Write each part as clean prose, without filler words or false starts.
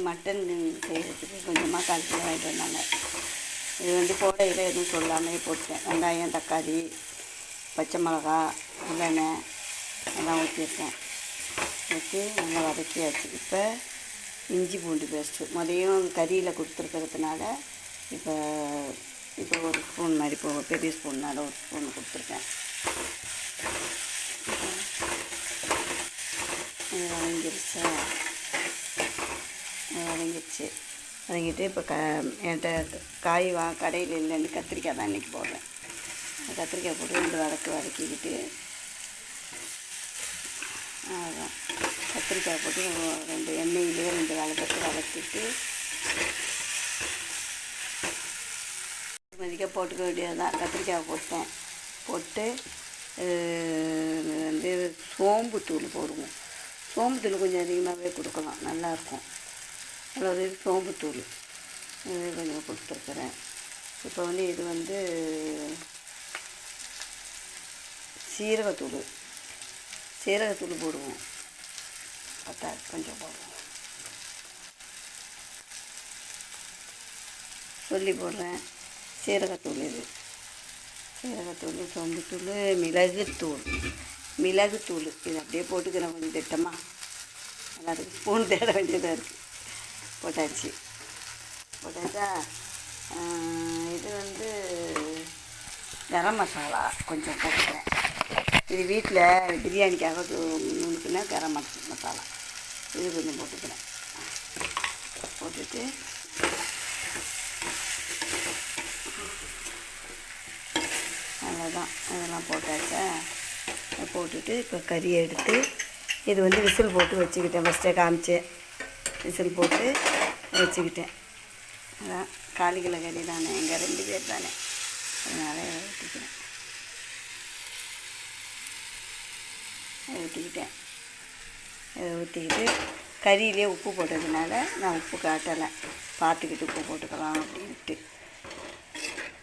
Mutton செய்கிறதுக்கு கொஞ்சமாக 1/4 kilo வாங்கிட்டு வந்தாங்க. இது வந்து போடையில் எதுவும் சொல்லாமே போட்டேன். வெங்காயம், தக்காளி, பச்சை மிளகா, நல்லெண்ணெய் எல்லாம் ஊற்றிருக்கேன். ஊற்றி நல்லா வதக்கியாச்சு. இப்போ இஞ்சி பூண்டு பேஸ்ட்டு மதியம் கறியில் கொடுத்துருக்கிறதுனால இப்போ ஒரு ஸ்பூன் மாதிரி பெரிய ஸ்பூன்னால் ஒரு ஸ்பூன் கொடுத்துருக்கேன். இது வதங்கிடுச்சு. வதங்கிட்டு இப்போ என்கிட்ட காய் கடையில் இல்லைன்னு கத்திரிக்காய் தான் இன்றைக்கி போடுறேன். கத்திரிக்காய் போட்டு 2 வதக்கிக்கிட்டு அதான் கத்திரிக்காய் போட்டு 2 எண்ணெயிலே 2 வதக்கிட்டு மதிக்க போட்டுக்க வேண்டியது தான். கத்திரிக்காய் போட்டு வந்து சோம்புத்தூள் போடுவோம். சோம்புத்தூள் கொஞ்சம் அதிகமாகவே கொடுக்கலாம், நல்லாயிருக்கும். அதாவது சோம்புத்தூள் இது கொஞ்சம் கொடுத்துருக்குறேன். இப்போ வந்து இது வந்து சீரகத்தூள் போடுவோம். பத்தாது, கொஞ்சம் போடுவோம். சொல்லி போடுறேன். சீரகத்தூள் சோம்புத்தூள், மிளகுத்தூள் இது அப்படியே போட்டுக்கிறேன். கொஞ்சம் திட்டமாக எல்லாத்துக்கும் ஸ்பூன் தேட வேண்டியதாக இருக்குது. போட்டாச்சா. இது வந்து கரம் மசாலா கொஞ்சம் போட்டுக்கிறேன். இது வீட்டில் பிரியாணிக்காக நுணுக்குன்னா கரம் மசாலா இது கொஞ்சம் போட்டுக்கிறேன். போட்டுட்டு அவ்வளோதான். இதெல்லாம் போட்டாச்சா. போட்டுட்டு இப்போ கறியை எடுத்து இது வந்து விசில் போட்டு வச்சுக்கிட்டேன். ஃபஸ்ட்டே காமிச்சேன். விசில் போட்டு வச்சுக்கிட்டேன். அதான் 1/4 கிலோ கறி தானே, எங்கள் 2 பேர் தானே, அதனால் ஊற்றிக்கிட்டு கறியிலே உப்பு போட்டதுனால நான் உப்பு காட்டலை. பார்த்துக்கிட்டு உப்பு போட்டுக்கலாம் அப்படின்ட்டு.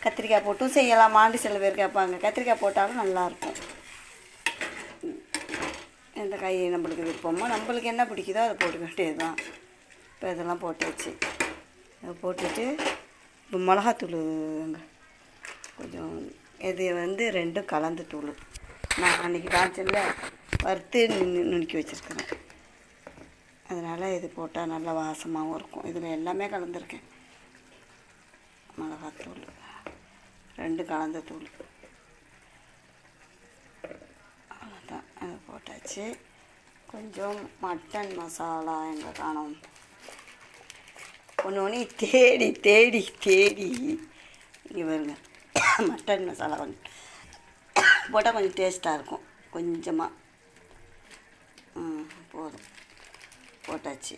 கத்திரிக்காய் போட்டும் செய்யலாமான்னு சில பேர் கேட்பாங்க. கத்திரிக்காய் போட்டாலும் நல்லாயிருக்கும். எந்த காய் நம்மளுக்கு விருப்பமோ, நம்மளுக்கு என்ன பிடிக்குதோ அதை போட்டுக்க வேண்டியது தான். இப்போ இதெல்லாம் போட்டாச்சு. அதை போட்டுட்டு இப்போ மிளகாத்தூள் கொஞ்சம் இது வந்து 2 கலந்து தூள் நான் அன்றைக்கி காய்ச்சல வறுத்து நுணுக்கி வச்சுருக்கிறேன். அதனால் இது போட்டால் நல்லா வாசமாகவும் இருக்கும். இதில் எல்லாமே கலந்துருக்கேன். மிளகாத்தூள் 2 கலந்த தூள் அவ்வளோதான். அதை போட்டாச்சு. கொஞ்சம் மட்டன் மசாலா எங்கே காணோம். ஒன்று தேடி இங்கே வருங்க. மட்டன் மசாலா கொஞ்சம் போட்டால் கொஞ்சம் டேஸ்ட்டாக இருக்கும். கொஞ்சமாக போதும். போட்டாச்சு.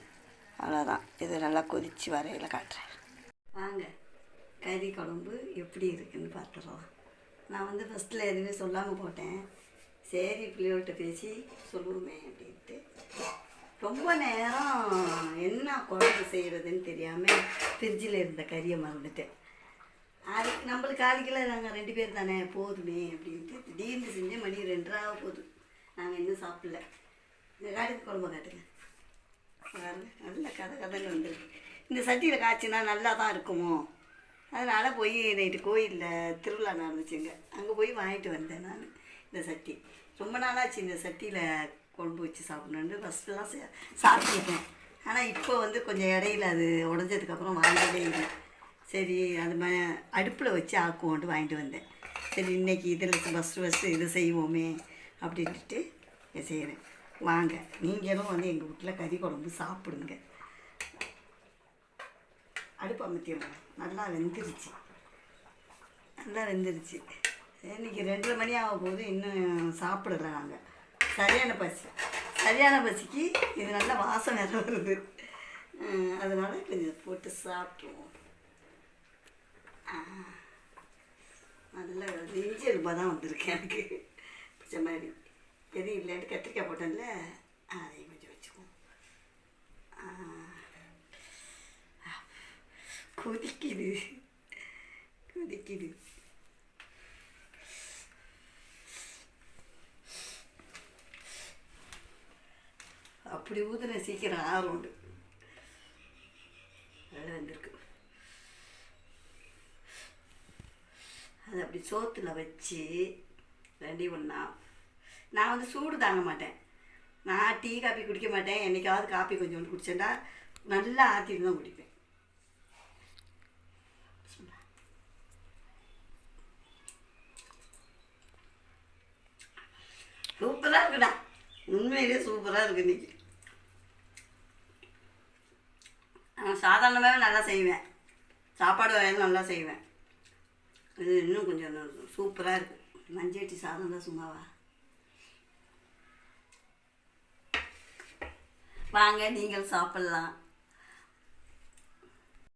அவ்வளோதான். இது நல்லா கொதித்து வரையில் காட்டுறேன். வாங்க, கறி குழம்பு எப்படி இருக்குதுன்னு பார்த்துடலாம். நான் வந்து ஃபஸ்ட்டில் எதுவுமே சொல்லாமல் போட்டேன். சரி பிள்ளைகள்கிட்ட பேசி சொல்லுவோமே அப்படின்ட்டு ரொம்ப நேரம் என்ன குழம்பு செய்கிறதுன்னு தெரியாமல் ஃப்ரிட்ஜில் இருந்த கறியை மறந்துட்டேன். அதுக்கு நம்மளுக்கு 1/4 கிலோ நாங்கள் 2 பேர் தானே போதுமே அப்படின்ட்டு திடீர்னு செஞ்சு மணி 2:30 போகுது. நாங்கள் இன்னும் சாப்பிடல. இந்த காட்டுக்கு குழம்பு காட்டுங்க. நல்ல கதைன்னு வந்துருக்கு. இந்த சட்டியில் காய்ச்சினா நல்லா தான் இருக்குமோ, அதனால் போய் நைட்டு கோயிலில் திருவிழா நடந்துச்சுங்க, அங்கே போய் வாங்கிட்டு வந்தேன் நான். இந்த சட்டி ரொம்ப நாளாச்சு இந்த சட்டியில் குழம்பு வச்சு சாப்பிட்ணுன்னு ஃபஸ்ட்டுலாம் சாப்பிட்டுருக்கேன். ஆனால் இப்போ வந்து கொஞ்சம் இடையில அது உடஞ்சதுக்கப்புறம் வாங்கவே இல்லை. சரி அது அடுப்பில் வச்சு ஆக்குவோன்ட்டு வாங்கிட்டு வந்தேன். சரி இன்றைக்கி இதில் ஃபஸ்ட்டு இது செய்வோமே அப்படின்ட்டு செய்கிறேன். வாங்க நீங்களும் வந்து எங்கள் வீட்டில் கறி குழம்பு சாப்பிடுங்க. அடுப்பு அமர்த்திடுங்க. நல்லா வெந்துருச்சு. இன்றைக்கி 2:30 மணி ஆக போது இன்னும் சாப்பிடல. நாங்கள் சரியான பசிக்கு இது நல்ல வாசம் வேறு வருது. அதனால் கொஞ்சம் போட்டு சாப்பிட்ருவோம். நல்ல இஞ்சி எலும்பாக தான் வந்திருக்கு எனக்கு பிடிச்ச மாதிரி. எதுவும் இல்லைன்ட்டு கத்திரிக்காய் போட்டேன்ல, அதையும் கொஞ்சம் வச்சுக்குவோம். கொதிக்குது. அப்படி ஊதுன சீக்கிரம் ஆறுண்டு. வந்திருக்கு. அது அப்படி சோத்தில் வச்சு ரெடி பண்ணா. நான் வந்து சூடு தாங்க மாட்டேன். நான் டீ காப்பி குடிக்க மாட்டேன். என்றைக்காவது காப்பி கொஞ்சோண்டு குடிச்சேன்டா நல்லா ஆற்றிட்டு தான் குடிப்பேன். சூப்பராக இருக்குடா, உண்மையிலே சூப்பராக இருக்குது இன்றைக்கி. நான் சாதாரணமாகவே நல்லா செய்வேன், சாப்பாடு வகையில் நல்லா செய்வேன். இது இன்னும் கொஞ்சம் சூப்பராக இருக்குது. மஞ்சட்டி சாதம் தான் சும்மாவா. வாங்க நீங்கள் சாப்பிட்லாம்.